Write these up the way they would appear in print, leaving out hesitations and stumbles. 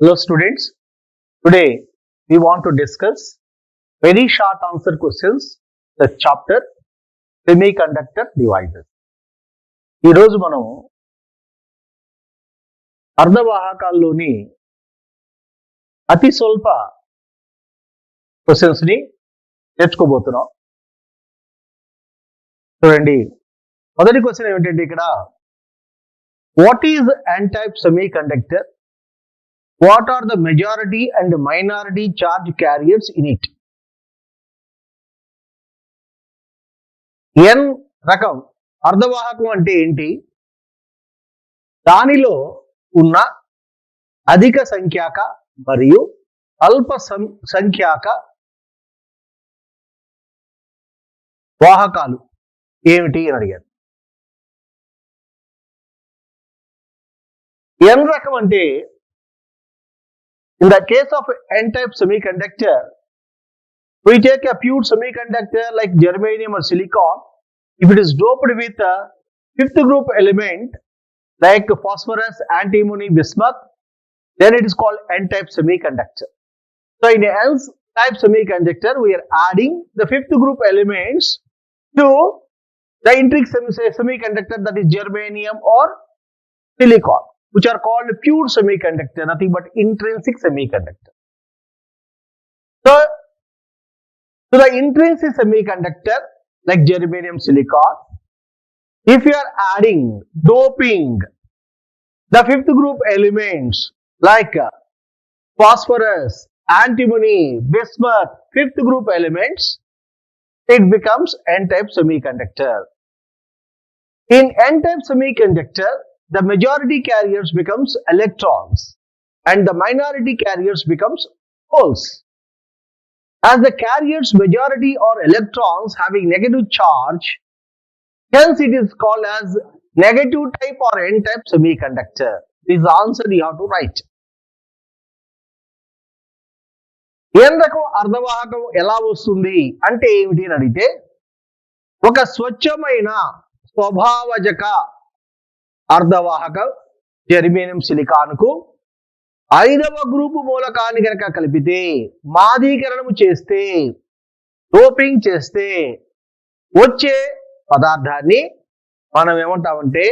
Hello students, today we want to discuss very short answer questions, the chapter Semiconductor Devices. ఈ రోజు మనం అర్ధవాహకాల్లోని అతి స్వల్ప క్వశ్చన్స్ ని నేర్చుకోబోతున్నాం. చూడండి, మొదటి క్వశ్చన్ ఏమిటంటే ఇక్కడ what is n-type semiconductor? What are the majority and minority charge carriers in it? N రకం అర్ధవాహకం అంటే ఏంటి? దానిలో ఉన్న అధిక సంఖ్యాక మరియు అల్ప సంఖ్యాక వాహకాలు ఏమిటి అని అడిగారు. N రకం అంటే in the case of n-type semiconductor, we take a pure semiconductor like germanium or silicon. If it is doped with a fifth group element like phosphorus, antimony, bismuth, then it is called n-type semiconductor. So in a n-type semiconductor, we are adding the fifth group elements to the intrinsic semiconductor, that is germanium or silicon, which are called pure semiconductor, nothing but intrinsic semiconductor. So the intrinsic semiconductor like germanium, silicon, if you are adding, doping the fifth group elements like phosphorus, antimony, bismuth, fifth group elements, it becomes n-type semiconductor. In n-type semiconductor, the majority carriers becomes electrons and the minority carriers becomes holes. As the carriers majority are electrons having negative charge, hence it is called as negative type or n-type semiconductor. This is the answer you have to write. N రకం అర్ధవాహకం ఎలా వస్తుంది అంటే ఏమిటి అని అడిగితే, ఒక స్వచ్ఛమైన స్వభావజక అర్ధవాహక germanium silicon కు 5వ గ్రూపు మూలకాన్ని కనుక కలిపితే, మాదీకరణము చేస్తే, డోపింగ్ చేస్తే వచ్చే పదార్థాన్ని మనం ఏమంటామంటే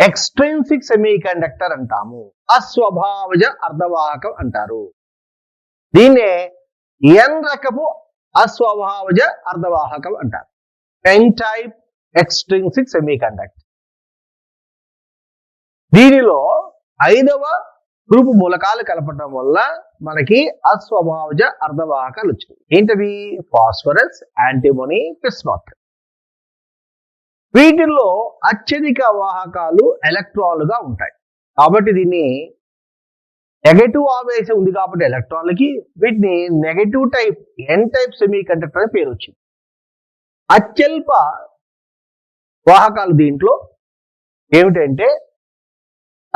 ఎక్స్ట్రిన్సిక్ సెమీకండక్టర్ అంటాము, అస్వభావజ అర్ధవాహకం అంటారు. దీన్నే n రకపు అస్వభావజ అర్ధవాహకం అంటారు, n-type extrinsic semiconductor. దీనిలో 5వ గ్రూపు మూలకాలు కలపడం వల్ల మనకి అస్వభావజ అర్ధవాహకాలు వచ్చినాయి. ఏంటవి? Phosphorus, antimony, bismuth. వీటిల్లో అత్యధిక వాహకాలు ఎలక్ట్రాన్లుగా ఉంటాయి. కాబట్టి దీన్ని నెగటివ్ ఆవేశం ఉంది కాబట్టి ఎలక్ట్రాన్లకి వీటిని నెగటివ్ టైప్ n-type సెమీకండక్టర్ అని పేరు వచ్చింది. అత్యల్ప వాహకాలు దీంట్లో ఏమిటంటే,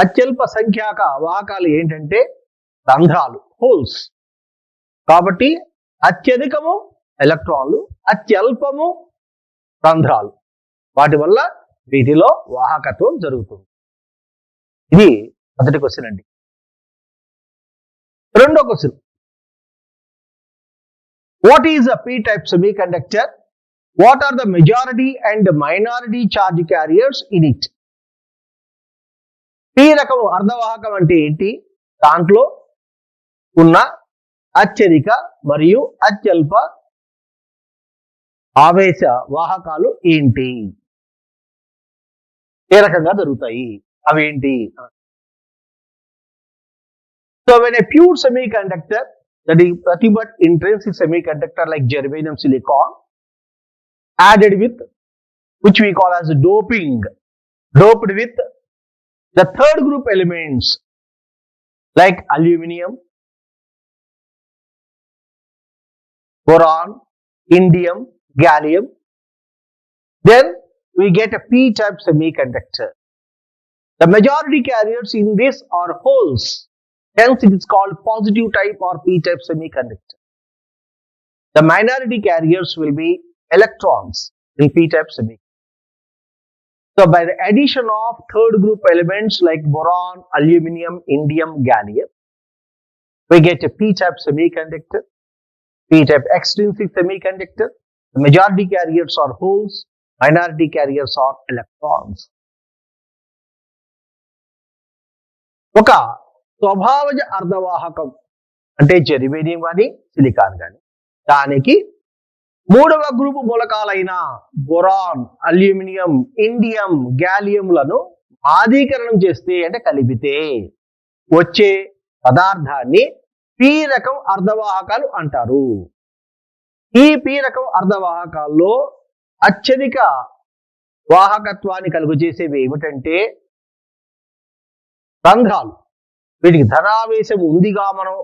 అత్యల్ప సంఖ్యాక వాహకాలు ఏంటంటే రంధ్రాలు, హోల్స్. కాబట్టి అత్యధికము ఎలక్ట్రాన్లు, అత్యల్పము రంధ్రాలు. వాటి వల్ల వీటిలో వాహకత్వం జరుగుతుంది. ఇది మొదటి క్వశ్చన్ అండి. రెండో question, what is a p-type semiconductor? What are the majority and minority charge carriers in it? p రకం అర్ధవాహకం అంటే ఏంటి? దాంట్లో ఉన్న అత్యధిక మరియు అత్యల్ప ఆవేశ వాహకాలు ఏంటి? ఏ రకంగా జరుగుతాయి? అవేంటి? So when a pure semiconductor, that is nothing but intrinsic semiconductor like germanium, silicon, added with, which we call as doping, doped with the third group elements like aluminum, boron, indium, gallium, then we get a p-type semiconductor. The majority carriers in this are holes, hence it is called positive type or p-type semiconductor. The minority carriers will be electrons in p-type semiconductor. So by the addition of third group elements like boron, aluminum, indium, gallium, we get a p-type semiconductor, p-type extrinsic semiconductor. The majority carriers are holes, minority carriers are electrons. ఒక స్వభావజ అర్ధవాహకం అంటే germanium కానీ silicon కానీ దానికి మూడవ group మూలకాలైన boron, aluminium, indium, గ్యాలియంలను ఆధీకరణం చేస్తే అంటే కలిపితే వచ్చే పదార్థాన్ని పి రకం అర్ధవాహకాలు అంటారు. ఈ పి రకం అర్ధవాహకాల్లో అత్యధిక వాహకత్వాన్ని కలుగజేసేవి ఏమిటంటే రంధ్రాలు. వీటికి ధనావేశం ఉందిగా మనం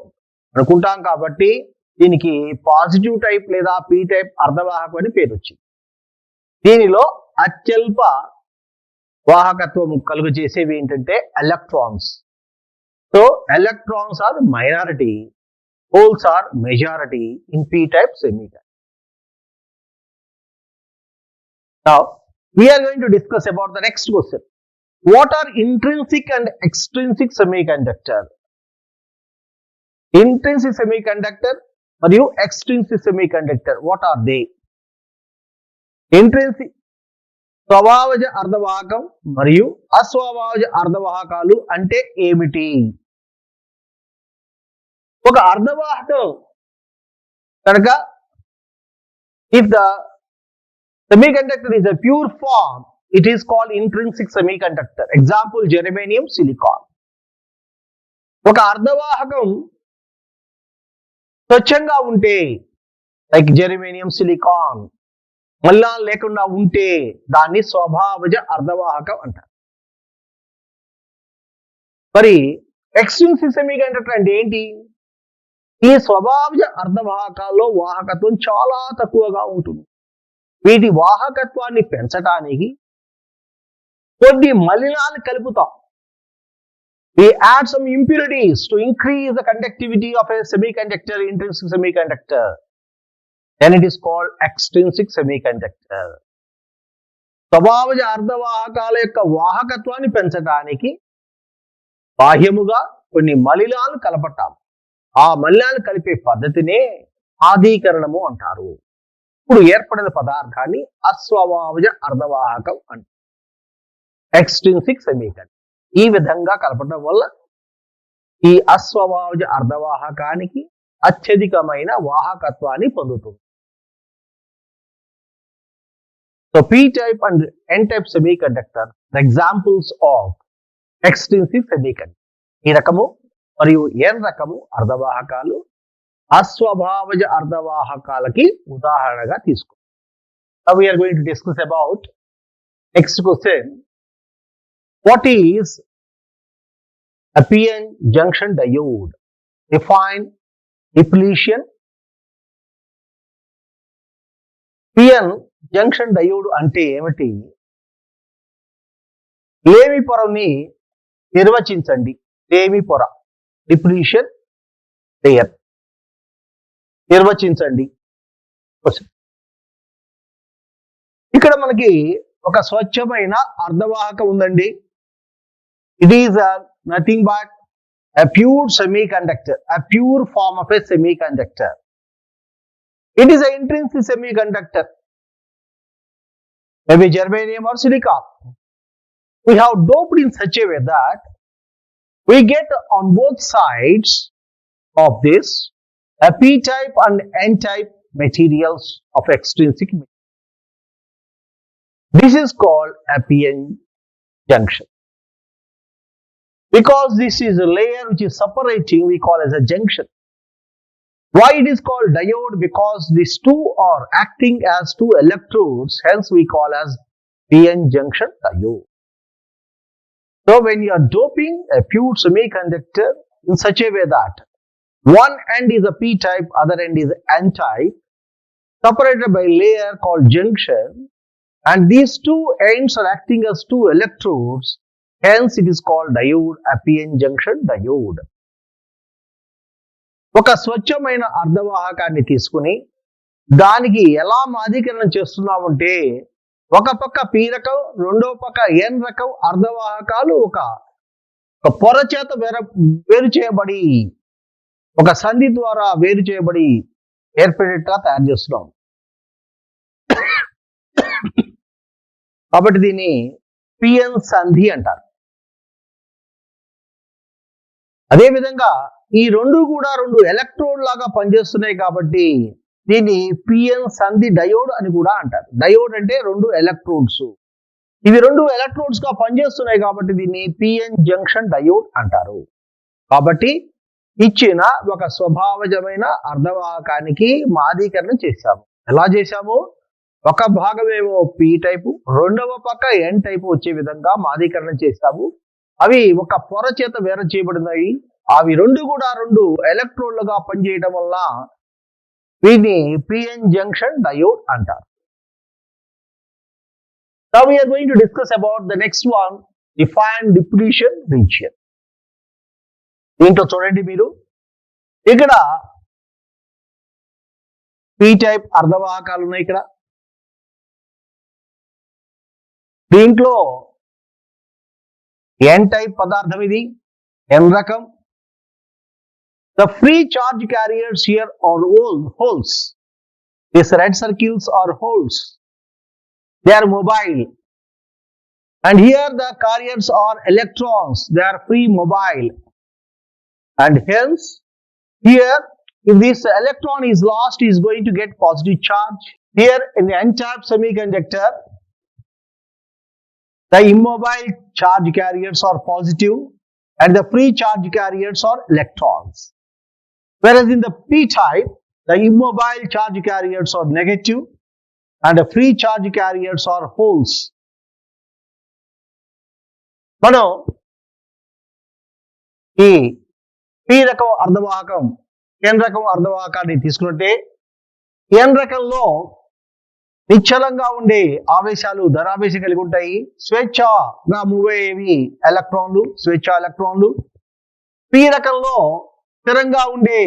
అనుకుంటాం కాబట్టి దీనికి పాజిటివ్ టైప్ లేదా పి టైప్ అర్ధవాహకం అని పేరు వచ్చింది. దీనిలో అత్యల్ప వాహకత్వం కలుగజేసేవి ఏంటంటే electrons. So electrons are minority, holes are majority in p-type semiconductor. Now we are going to discuss about the next question. What are intrinsic and extrinsic semiconductor? Intrinsic semiconductor మరియు extrinsic semiconductor, what are they? Intrinsic స్వభావజ అర్ధవాహకం మరియు అస్వభావజ అర్ధవాహకాలు అంటే ఏమిటి? ఒక అర్ధవాహకం కనుక if the semiconductor is a pure form, it is called intrinsic semiconductor. Example, germanium, silicon. ఒక అర్ధవాహకం స్వచ్ఛంగా ఉంటే like germanium, silicon, మలినాలు లేకుండా ఉంటే దాన్ని స్వభావజ అర్ధవాహకం అంటారు. మరి ఎక్స్ట్రిన్సిక్ సెమీకండక్టర్ అంటే ఏంటి? ఈ స్వభావజ అర్ధవాహకాల్లో వాహకత్వం చాలా తక్కువగా ఉంటుంది. వీటి వాహకత్వాన్ని పెంచడానికి కొన్ని మలినాలు కలుపుతాం. We add some impurities to increase the conductivity of a semiconductor, intrinsic semiconductor. Then it is called extrinsic semiconductor. స్వభావజ అర్ధవాహకాల యొక్క వాహకత్వాన్ని పెంచడానికి బాహ్యముగా కొన్ని మలినాలు కలపటాం. ఆ మలినాలు కలిపే పద్ధతినే ఆధీకరణము అంటారు. ఇప్పుడు ఏర్పడిన పదార్థాన్ని అస్వభావజ అర్ధవాహకం అంటారు, ఎక్స్ట్రిన్సిక్ సెమీకండక్టర్. ఈ విధంగా కలపడం వల్ల ఈ అస్వభావజ అర్ధవాహకానికి అత్యధికమైన వాహకత్వాన్ని పొందుతుంది. So p-type and n-type semiconductor the examples of extrinsic semiconductor. ఈ రకము మరియు n రకము అర్ధవాహకాలు అస్వభావజ అర్ధవాహకాలకి ఉదాహరణగా తీసుకో. Now we are going to discuss about next question. What is a p-n junction diode? Define depletion. p-n junction diode అంటే ఏమిటి? లేమి పొరని నిర్వచించండి. లేమి పొర, డిప్లీషన్ లేయర్, నిర్వచించండి. ఇక్కడ మనకి ఒక స్వచ్ఛమైన అర్ధవాహకం ఉందండి. It is nothing but a pure semiconductor, a pure form of a semiconductor. It is an intrinsic semiconductor, maybe germanium or silicon. We have doped in such a way that we get on both sides of this a p-type and n-type materials of extrinsic material. This is called a p-n junction. Because this is a layer which is separating, we call as a junction. Why it is called diode? Because these two are acting as two electrodes, hence we call as p-n junction diode. So when you are doping a pure semiconductor in such a way that one end is a p-type, other end is n-type, separated by a layer called junction, and these two ends are acting as two electrodes, hence it is called diode, a p-n junction diode. ఒక స్వచ్ఛమైన అర్ధవాహకాన్ని తీసుకుని దానికి ఎలా మాధీకరణం చేస్తున్నామంటే ఒక పక్క p రకం, రెండో పక్క n రకం అర్ధవాహకాలు ఒక పొర చేత వేరు చేయబడి ఒక సంధి ద్వారా వేరు చేయబడి ఏర్పడేట్టుగా తయారు చేస్తున్నాం. కాబట్టి దీన్ని పిఎన్ సంధి అంటారు. అదేవిధంగా ఈ రెండు కూడా రెండు ఎలక్ట్రోడ్ లాగా పనిచేస్తున్నాయి కాబట్టి దీన్ని పిఎన్ సంధి డయోడ్ అని కూడా అంటారు. డయోడ్ అంటే రెండు ఎలక్ట్రోడ్స్, ఇవి రెండు ఎలక్ట్రోడ్స్ గా పనిచేస్తున్నాయి కాబట్టి దీన్ని పిఎన్ జంక్షన్ డయోడ్ అంటారు. కాబట్టి ఇచ్చిన ఒక స్వభావజమైన అర్ధవాహకానికి మాదీకరణ చేశాము. ఎలా చేశాము? ఒక భాగమేమో పి టైపు, రెండవ పక్క ఎన్ టైపు వచ్చే విధంగా మాదీకరణ చేశాము. అవి ఒక పొర చేత వేరు చేయబడినాయి. అవి రెండు కూడా రెండు ఎలక్ట్రోడ్లుగా పనిచేయడం వల్ల వీటిని పిఎన్ జంక్షన్ డయోడ్ అంటారు. Now we are going to discuss about the next one, defined depletion region. దీంట్లో చూడండి మీరు, ఇక్కడ పి టైప్ అర్ధవాహకాలు ఉన్నాయి. ఇక్కడ దీంట్లో ఎన్ టైప్ పదార్థం, ఇది ఎన్ రకం. The free charge carriers here are all holes. These red circles are holes. They are mobile. And here the carriers are electrons. They are free mobile. And hence, here, if this electron is lost, is going to get positive charge. Here in the n-type semiconductor, the immobile charge carriers are positive and the free charge carriers are electrons. Whereas in the p-type, the immobile charge carriers are negative and the free charge carriers are holes. మనం ఈ P రకం అర్ధవాహకం, ఎన్ రకం అర్ధవాహకాన్ని తీసుకుంటే, ఎన్ రకంలో నిశ్చలంగా ఉండే ఆవేశాలు ధనావేశం కలిగి ఉంటాయి. స్వేచ్ఛగా మూవ్ అయ్యేవి ఎలక్ట్రాన్లు, స్వేచ్ఛ ఎలక్ట్రాన్లు. పి రకంలో స్థిరంగా ఉండే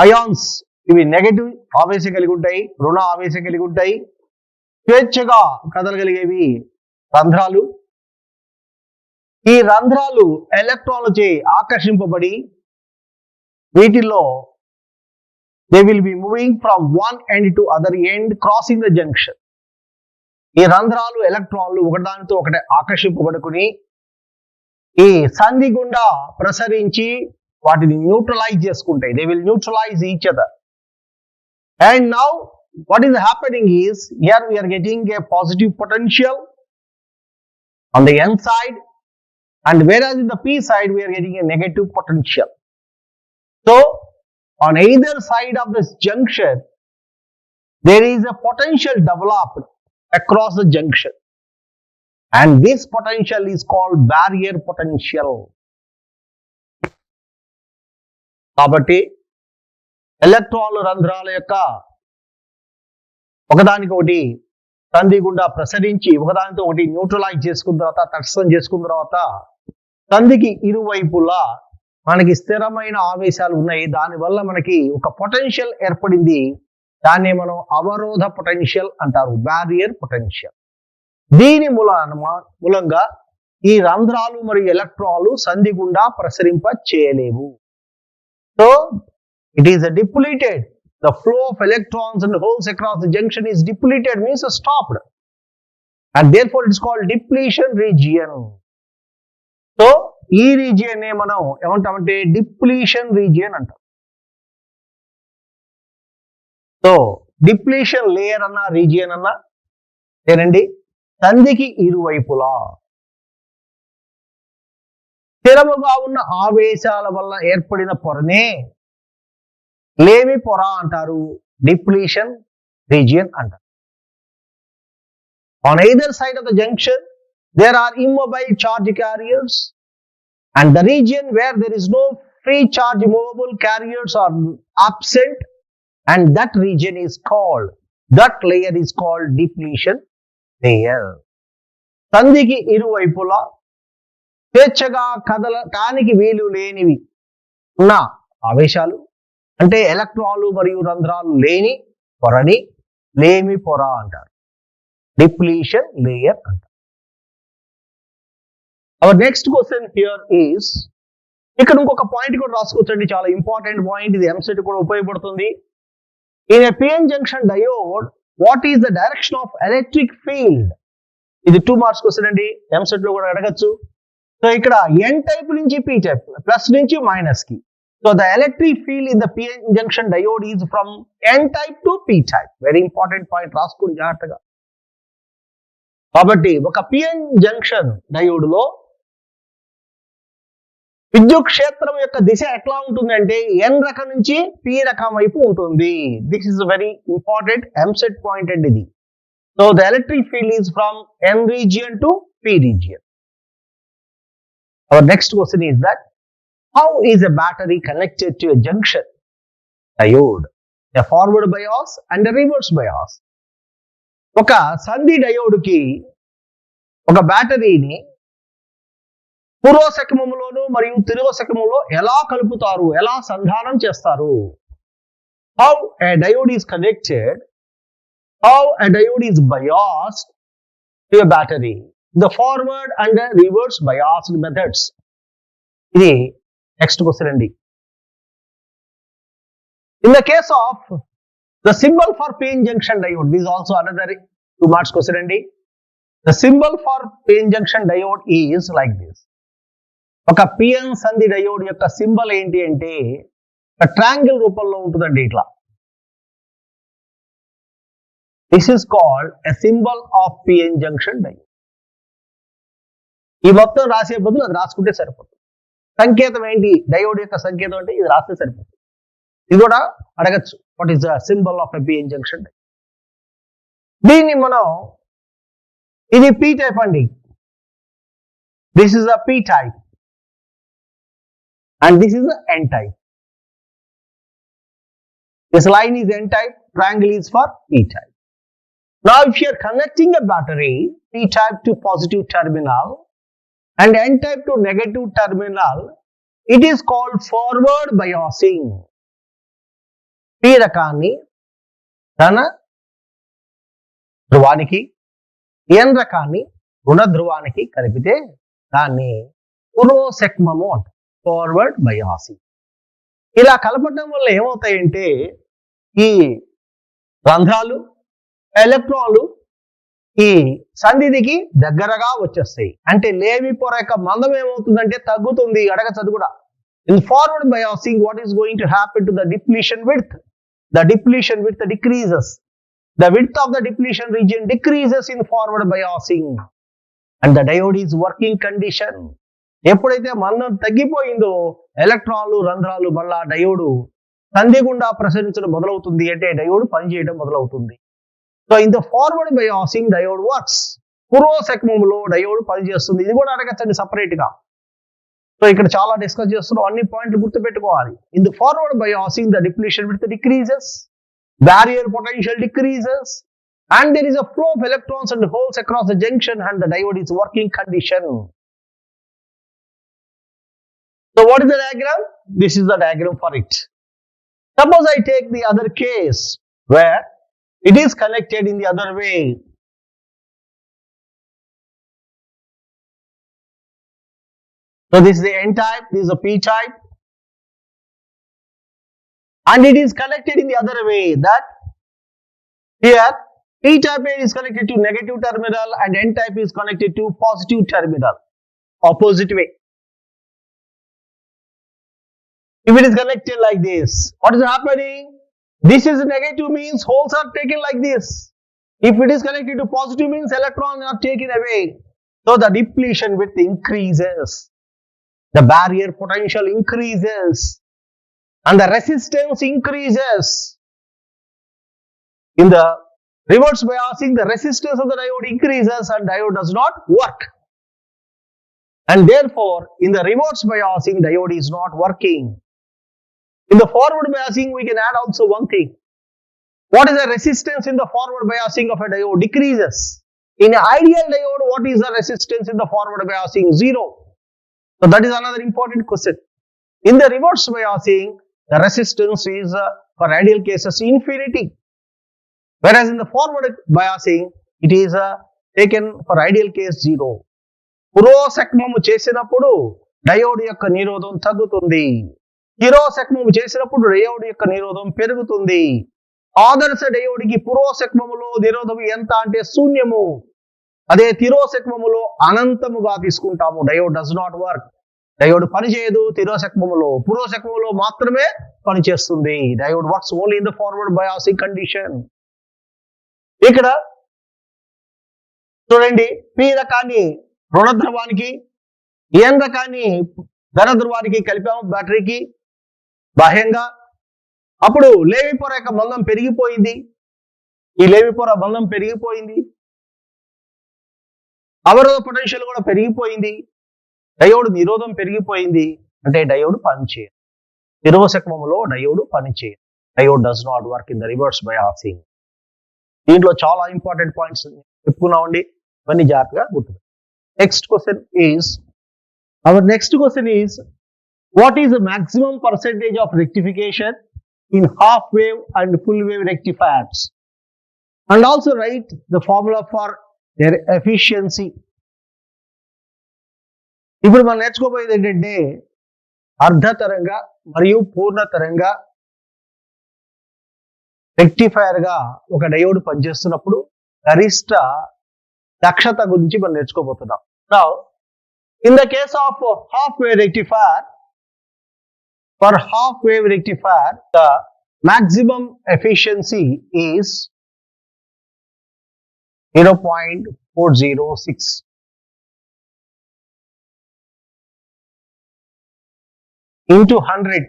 అయాన్స్, ఇవి నెగటివ్ ఆవేశం కలిగి ఉంటాయి, రుణ ఆవేశం కలిగి ఉంటాయి. స్వేచ్ఛగా కదలగలిగేవి రంధ్రాలు. ఈ రంధ్రాలు ఎలక్ట్రాన్లచే ఆకర్షింపబడి వీటిల్లో they will be moving from one end to other end, crossing the junction. ఈ రంధ్రాలు ఎలక్ట్రాన్లు ఒకదానితో ఒకటి ఆకర్షింపబడుకుని ఈ సంధి గుండా ప్రసరించి వాటిని న్యూట్రలైజ్ చేసుకుంటాయి. they will neutralize each other. And now what is happening is, here we are getting a positive potential on the n side, and whereas in the p side we are getting a negative potential. So on either side of this junction, there is a potential developed across the junction, and this potential is called barrier potential. కాబట్టి ఎలక్ట్రాన్లు రంధ్రాల యొక్క ఒకదానికొకటి సంధి గుండా ప్రసరించి ఒకదానితో ఒకటి neutralise చేసుకున్న తర్వాత, తటస్థం చేసుకున్న తర్వాత, సంధికి ఇరువైపులా మనకి స్థిరమైన ఆవేశాలు ఉన్నాయి. దానివల్ల మనకి ఒక పొటెన్షియల్ ఏర్పడింది. దాన్ని మనం అవరోధ పొటెన్షియల్ అంటారు, బ్యారియర్ పొటెన్షియల్. దీని మూలంగా ఈ రంధ్రాలు మరియు ఎలక్ట్రాన్లు సంధి గుండా ప్రసరింప చేయలేవు. So it is depleted. The flow of electrons and holes across the junction is depleted, means stopped, and therefore it is called depletion region. So ఈ రీజియన్ నే మనం ఏమంటామంటే డిప్లీషన్ రీజియన్ అంటాం. సో డిప్లీషన్ లేయర్ అన్న region అన్న ఏనండి, సంధికి ఇరువైపులా స్థిరముగా ఉన్న ఆవేశాల వల్ల ఏర్పడిన పొరనే లేమి పొర అంటారు, డిప్లీషన్ రీజియన్ అంటారు. On either side of the junction there are immobile charge carriers, and the region where there is no free charge movable carriers are absent, and that region is called, that layer is called depletion layer. సంధికి ఇరువైపులా స్వేచ్ఛగా కదలటానికి వీలు లేనివి ఉన్న ఆవేశాలు అంటే ఎలక్ట్రాన్లు మరియు రంధ్రాలు లేని పొరని లేమి పొర అంటారు, డిప్లీషన్ లేయర్ అంటారు. Our next question here is, ఇక్కడ ఇంకొక పాయింట్ కూడా రాసుకోవచ్చండి, చాలా ఇంపార్టెంట్ పాయింట్ ఇది, ఎంసెట్ కూడా ఉపయోగపడుతుంది. In a PN junction diode what is the direction of electric field? ఇది 2 మార్క్స్ క్వశ్చన్ అండి, ఎంసెట్ లో కూడా అడగచ్చు. సో ఇక్కడ ఎన్ టైప్ నుంచి పి టైప్, ప్లస్ నుంచి మైనస్ కి. So the electric field in the PN junction diode is from N type to P type. Very important point, రాసుకోండి జాగ్రత్తగా. కాబట్టి ఒక పిఎన్ జంక్షన్ డయోడ్ లో విద్యుత్ క్షేత్రం యొక్క దిశ ఎట్లా ఉంటుందంటే ఎన్ రకం నుంచి పి రకం వైపు ఉంటుంది. This is very important EAMCET point అండి ఇది. So the electric field is from N region to P region. Our next question is that how is a battery connected to a junction diode, a forward bias and a reverse bias? ఒక సంధి diode కి ఒక బ్యాటరీని పూర్వశకములోను మరియు తిరోశకములో ఎలా కలుపుతారు, ఎలా సంధానం చేస్తారు? How a diode is connected, how a diode is biased to a battery, the forward and the reverse biased methods. ఇది నెక్స్ట్ క్వశ్చన్ అండి. In the case of the symbol for PN junction diode, this is also another 2 marks question అండి. The symbol for PN junction diode is like this. ఒక PN సంధి diode యొక్క symbol ఏంటి అంటే triangle రూపంలో ఉంటుందండి ఇట్లా. This is called a symbol of PN junction diode. ఈ మొత్తం రాసే బదులు అది రాసుకుంటే సరిపోతుంది. సంకేతం ఏంటి, డయోడ్ యొక్క సంకేతం అంటే ఇది రాస్తే సరిపోతుంది. ఇది కూడా అడగచ్చు, what is the symbol of a PN junction diode. దీన్ని మనం, ఇది పి టైప్ అండి, this is the P type and this is the n type. This line is n type, triangle is for p type. Now if you are connecting a battery p type to positive terminal and n type to negative terminal, it is called forward biasing. p రకాన్ని ధన ధ్రువానికి, n రకాన్ని రుణ ధ్రువానికి కలిపితే దాన్ని పూర్వశక్మము అంటారు, forward biasing. ఇలా కలపడం వల్ల ఏమవుతాయంటే ఈ రంధ్రాలు, ఎలక్ట్రాన్లు ఈ సంధికి దగ్గరగా వచ్చేస్తాయి. అంటే లేమి పొర యొక్క మందం ఏమవుతుందంటే తగ్గుతుంది. అడగచ్చు కూడా. In forward biasing what is going to happen to the depletion width? The depletion width decreases. The width of the depletion region decreases in forward biasing and the diode is working condition. ఎప్పుడైతే మందం తగ్గిపోయిందో ఎలక్ట్రాన్లు, రంధ్రాలు మళ్ళా diode సంధి గుండా ప్రసరించడం మొదలవుతుంది, అంటే డయోడ్ పనిచేయడం మొదలవుతుంది. So in the forward biasing diode works. పూర్వశకములో డయోడ్ పనిచేస్తుంది. ఇది కూడా అడగచ్చండి సపరేట్ గా. సో ఇక్కడ చాలా డిస్కస్ చేస్తున్నాం, అన్ని పాయింట్లు గుర్తుపెట్టుకోవాలి. In the forward biasing the depletion width decreases, barrier potential decreases and there is a flow of electrons and holes across the junction and the diode is working condition. So what is the diagram? This is the diagram for it. Suppose I take the other case where it is connected in the other way. So this is the N type, this is the P type, and it is connected in the other way, that here P type is connected to negative terminal and N type is connected to positive terminal, opposite way. If it is connected like this, what is happening? This is negative, means holes are taken like this. If it is connected to positive, means electrons are taken away. So the depletion width increases, the barrier potential increases, and the resistance increases. In the reverse biasing, the resistance of the diode increases and diode does not work. And therefore, in the reverse biasing, diode is not working. In the forward biasing, we can add also one thing. What is the resistance in the forward biasing of a diode? Decreases. In an ideal diode, what is the resistance in the forward biasing? 0. So that is another important question. In the reverse biasing, the resistance is for ideal cases infinity. Whereas in the forward biasing, it is taken for ideal case 0. పూర్వశక్మము చేసినప్పుడు diode యొక్క నిరోధం తగ్గుతుంది. తిరోసక్మము చేసినప్పుడు diode యొక్క నిరోధం పెరుగుతుంది. ఆదర్శ డయోడ్కి పురోసక్మములో నిరోధం ఎంత అంటే శూన్యము. అదే తిరోసక్మములో అనంతముగా తీసుకుంటాము. Diode does not work. Diode పనిచేయదు తిరోసక్మములో, పురోసక్మములో మాత్రమే పనిచేస్తుంది. Diode works only in the forward biasing condition. ఇక్కడ చూడండి, పి రకాన్ని రుణ ధ్రువానికి, ఎన్ రకాన్ని ధన ధ్రువానికి కలిపాము బ్యాటరీకి బాహ్యంగా. అప్పుడు లేవి పొర యొక్క బంధం పెరిగిపోయింది. ఈ లేవి పొర బంధం పెరిగిపోయింది. అవరోధ పొటెన్షియల్ కూడా పెరిగిపోయింది. డయోడ్ నిరోధం పెరిగిపోయింది. అంటే డయోడ్ పనిచేయదు. తిరోసక్మములో డయోడ్ పనిచేయదు. Diode does not work in the reverse biasing. దీంట్లో చాలా ఇంపార్టెంట్ పాయింట్స్ చెప్పుకున్నామండి. ఇవన్నీ జాగ్రత్తగా గుర్తుపెట్టుకోండి. Next question is what is the maximum percentage of rectification in half wave and full wave rectifiers, and also write the formula for their efficiency. ఇప్పుడు మనం నేర్చుకోబోయేది ఏంటంటే అర్ధ తరంగ మరియు పూర్ణ తరంగ రెక్టిఫైయర్ గా ఒక డయోడ్ పనిచేస్తున్నప్పుడు గరిష్ట దక్షత గురించి మనం నేర్చుకోబోతున్నాం. Now, in the case of half wave rectifier, for half wave rectifier, the maximum efficiency is 0.406. Into 100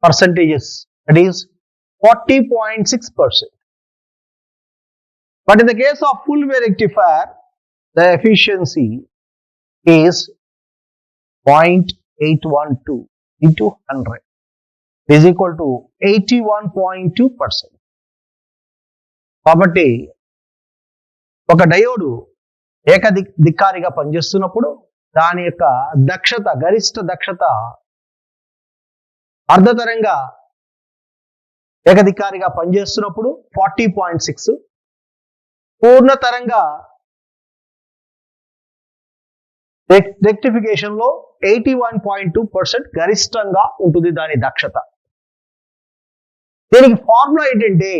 percentages, that is 40.6%. But in the case of full wave rectifier, the efficiency is 0.812 into 100 is equal to 81.2%. కాబట్టి ఒక diode ఏకదిక్కారిగా పనిచేస్తున్నప్పుడు దాని యొక్క దక్షత, గరిష్ట దక్షత అర్ధతరంగా ఏకదిక్కారిగా పనిచేస్తున్నప్పుడు 40.6, పూర్ణతరంగా rectification లో 81.2% గరిష్టంగా ఉంటుంది దాని దక్షత. దీనికి ఫార్ములా ఏంటంటే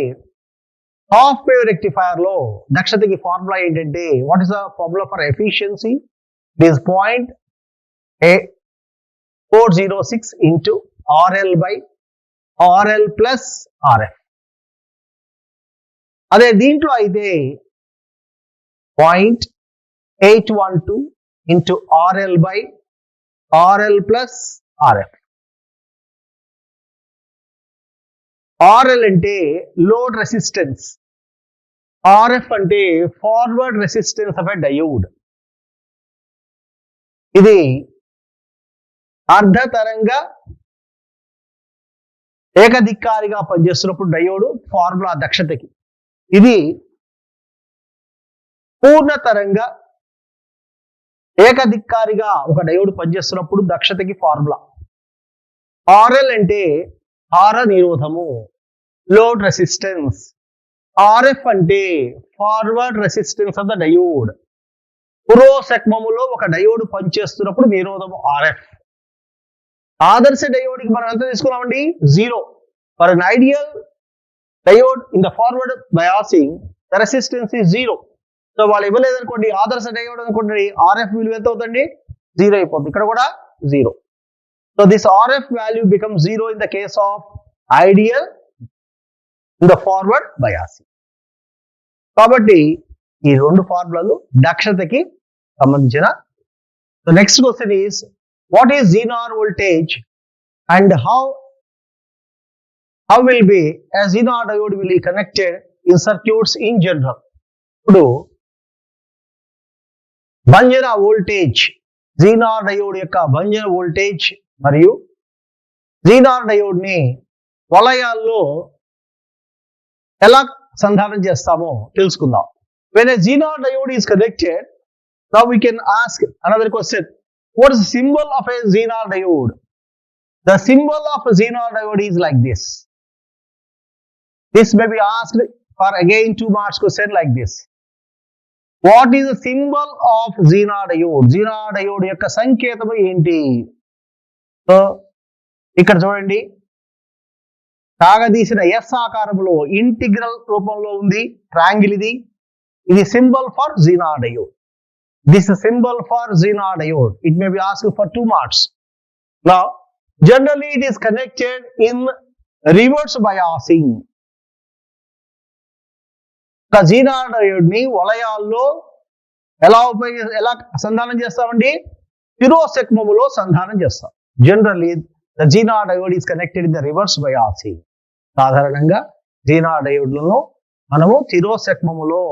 హాఫ్ వేవ్ రెక్టిఫైయర్ లో దక్షతకి ఫార్ములా ఏంటంటే, what is the formula for efficiency? It is 0.406 into RL by RL plus RF. అదే దీంట్లో అయితే 0.812 into RL by RL plus RF. RL అంటే లోడ్ రెసిస్టెన్స్, RF అంటే forward resistance of a diode. ఇది అర్ధ తరంగ ఏకదిక్కారిగా పనిచేస్తున్నప్పుడు డయోడ్ ఫార్ములా దక్షతకి. ఇది పూర్ణ తరంగ ఏకదిక్కారిగా ఒక డయోడ్ పనిచేస్తున్నప్పుడు దక్షతకి ఫార్ములా. RL అంటే హార నిరోధము, లోడ్ రెసిస్టెన్స్. RF అంటే forward resistance of the diode. పురోసక్మములో ఒక డయోడ్ పనిచేస్తున్నప్పుడు నిరోధము RF. ఆదర్శ డయోడ్కి మనం ఎంత తీసుకున్నామండి? 0. For an ideal diode in the forward biasing the resistance is 0. So వాళ్ళు ఇవ్వలేదనుకోండి, ఆదర్శ డయోడ్ అనుకోండి, RF విలువ ఎంత అవుతుంది? 0 అయిపోతుంది. ఇక్కడ కూడా 0. So this RF value becomes 0 in the case of ideal in the forward biasing. కాబట్టి ఈ రెండు ఫార్ములాలు దక్షతకి సంబంధించిన. So next question is what is Zener voltage and how will be a Zener diode will be connected in circuits in general. ఇప్పుడు భంజన voltage, Zener diode యొక్క భంజన voltage మరియు Zener diode ని వలయాల్లో ఎలా సంధానం చేస్తామో తెలుసుకుందాం. When a Zener diode is connected, now we can ask another question. What is the symbol of a Zener diode? The symbol of a Zener diode is like this. This may be asked for again 2 marks question like this. What is the symbol of Zener diode? Zener diode యొక్క సంకేతం ఏంటి? So ఇక్కడ చూడండి, సాగదీసిన yes ఆకారంలో integral రూపంలో ఉంది, triangle ఇది. ఇది symbol for Zener diode. This symbol for Zener diode. It may be asked for 2 marks. Now, generally it is connected in reverse biasing. ఒక జీనార్ డయోడ్ ని వలయాల్లో ఎలా సంధానం చేస్తామండి? తిరోసెక్మములో సంధానం చేస్తాం. Generally the Zener diode is connected in the reverse biasing. సాధారణంగా జీనార్ డయోడ్లను మనము తిరోసెక్మములో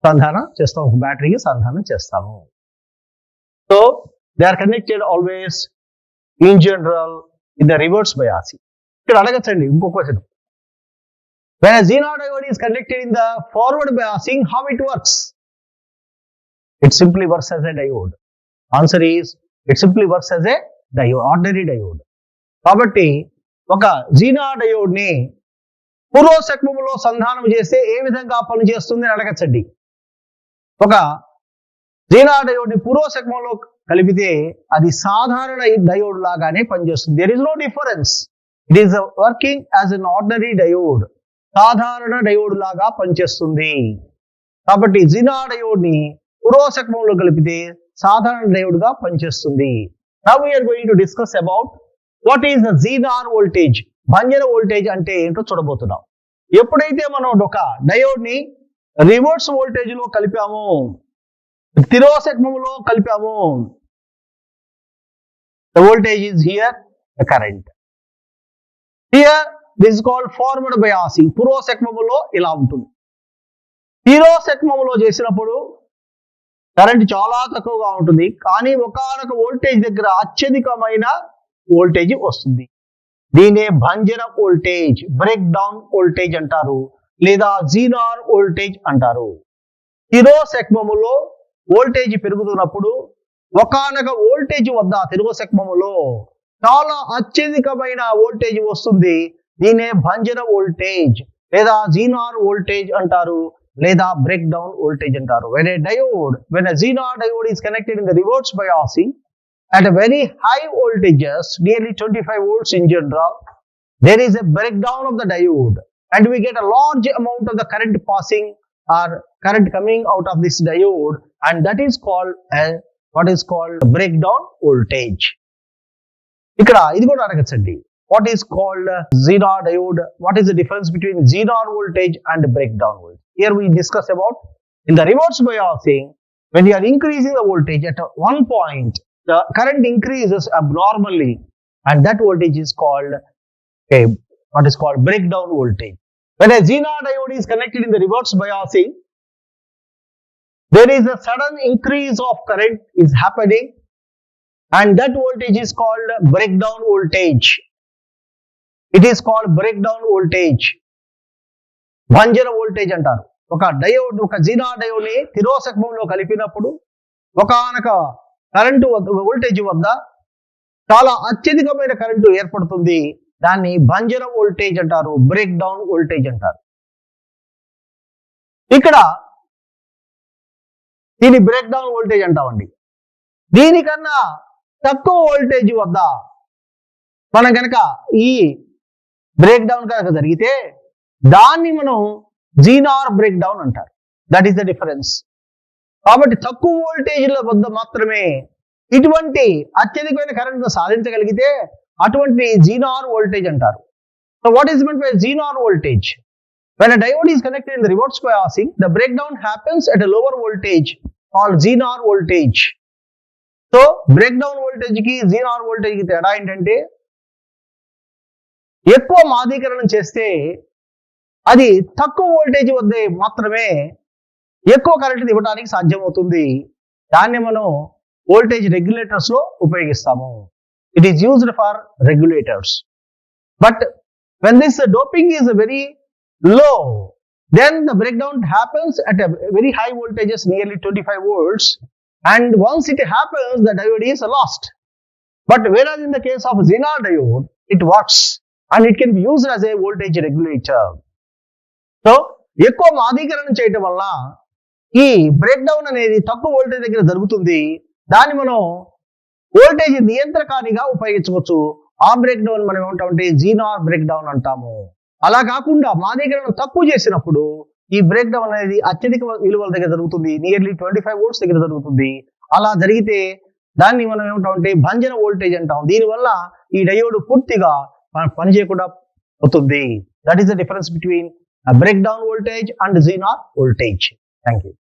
సంధానం చేస్తాం, ఒక బ్యాటరీకి సంధానం చేస్తాము. So they are connected always in general in the reverse biasing. ఇక్కడ అడగచ్చండి ఇంకో question. When a Zener diode is connected in the forward biasing, how it works? It simply works as a diode. Answer is, it simply works as a diode, ordinary diode. కాబట్టి ఒక Zener diode ని పురోసెక్మములో సంధానం చేస్తే ఏ విధంగా పనిచేస్తుంది అని అడగచ్చండి. ఒక Zener diode ని పురోసెక్మంలో కలిపితే అది సాధారణ డయోడ్ లాగానే పనిచేస్తుంది. There is no difference. It is working as an ordinary diode. సాధారణ డయోడ్ లాగా పనిచేస్తుంది. కాబట్టి జీనార్ డయోడ్ ని పురోసెక్మంలో కలిపితే సాధారణ డయోడ్ గా పనిచేస్తుంది. Now we are going to discuss about what is the Zener voltage. భంజన వోల్టేజ్ అంటే ఏంటో చూడబోతున్నాం. ఎప్పుడైతే మనం ఒక డయోడ్ ని రివర్స్ వోల్టేజ్ లో కలిపాము, తిరోసెక్మంలో కలిపాము, the voltage is here, the current. Here this is called forward biasing. పురోసెక్మములో ఇలా ఉంటుంది. తిరోసెక్మములో చేసినప్పుడు కరెంట్ చాలా తక్కువగా ఉంటుంది, కానీ ఒకానొక వోల్టేజ్ దగ్గర అత్యధికమైన వోల్టేజ్ వస్తుంది. దీనే భంజన వోల్టేజ్, బ్రేక్ డౌన్ వోల్టేజ్ అంటారు, లేదా జీనార్ వోల్టేజ్ అంటారు. తిరోసెక్మములో వోల్టేజ్ పెరుగుతున్నప్పుడు ఒకానొక వోల్టేజ్ వద్ద తిరోసెక్మములో చాలా అత్యధికమైన వోల్టేజ్ వస్తుంది. దీనే భంజన వోల్టేజ్ లేదా జీనార్ వోల్టేజ్ అంటారు, లేదా బ్రేక్ డౌన్ వోల్టేజ్ అంటారు. When a Zener diode is connected in the reverse biasing at a very high voltages, nearly 25 volts in general, there is a breakdown of the diode and we get a large amount of the current passing or current coming out of this diode, and that is called what is called breakdown voltage. ఇక్కడ ఇది కూడా అడగచ్చండి. What is called Zener diode? What is the difference between Zener voltage and breakdown voltage? Here we discuss about in the reverse biasing, when you are increasing the voltage at one point, the current increases abnormally, and that voltage is called what is called breakdown voltage. When a Zener diode is connected in the reverse biasing, there is a sudden increase of current is happening, and that voltage is called breakdown voltage. It is called breakdown voltage. భంజన voltage అంటారు. ఒక diode, ఒక Zener diode ని తిరోసెక్మంలో కలిపినప్పుడు ఒకానొక current voltage వద్ద చాలా అత్యధికమైన కరెంటు ఏర్పడుతుంది. దాన్ని భంజన వోల్టేజ్ అంటారు, బ్రేక్ డౌన్ వోల్టేజ్ అంటారు. ఇక్కడ దీని బ్రేక్ డౌన్ వోల్టేజ్ అంటామండి. దీనికన్నా తక్కువ వోల్టేజ్ వద్ద మనం కనుక ఈ బ్రేక్ డౌన్ కనుక జరిగితే దాన్ని మనం జీనార్ బ్రేక్ డౌన్ అంటారు. That is the difference. కాబట్టి తక్కువ వోల్టేజ్ల వద్ద మాత్రమే ఇటువంటి అత్యధికమైన కరెంట్ను సాధించగలిగితే అటువంటి జీనార్ వోల్టేజ్ అంటారు. సో వాట్ ఈస్ మీant by Zener voltage? When a diode is connected in the reverse biasing, the breakdown happens at a lower voltage called Zener voltage. So breakdown voltage కి జీనార్ వోల్టేజ్ కి తేడా ఏంటంటే, ఎక్కువ మాదీకరణం చేస్తే అది తక్కువ వోల్టేజ్ వద్ద మాత్రమే ఎక్కువ కరెంట్ ఇవ్వడానికి సాధ్యమవుతుంది. దాన్ని మనం వోల్టేజ్ రెగ్యులేటర్స్ లో ఉపయోగిస్తాము. It is used for regulators. But when this doping is very low, then the breakdown happens at a very high voltages, nearly 25 volts, and once it happens, the diode is lost. But whereas in the case of Zener diode, it works and it can be used as a voltage regulator. So ఎక్కువ మాదీకరణం చేయటం వల్ల ఈ break down అనేది తక్కువ voltage దగ్గర జరుగుతుంది. దాన్ని మనం వోల్టేజ్ నియంత్రకానిగా ఉపయోగించవచ్చు. ఆ బ్రేక్ డౌన్ మనం ఏమంటామంటే జీనార్ బ్రేక్ డౌన్ అంటాము. అలా కాకుండా మానీకరణను తక్కువ చేసినప్పుడు ఈ బ్రేక్ డౌన్ అనేది అత్యధిక విలువల దగ్గర జరుగుతుంది. నియర్లీ 25 వోల్ట్స్ దగ్గర జరుగుతుంది. అలా జరిగితే దాన్ని మనం ఏమంటామంటే భంజన వోల్టేజ్ అంటాం. దీనివల్ల ఈ డయోడ్ పూర్తిగా పనిచేయకుండా అవుతుంది. That is the difference between break down voltage and Zener voltage. Thank you.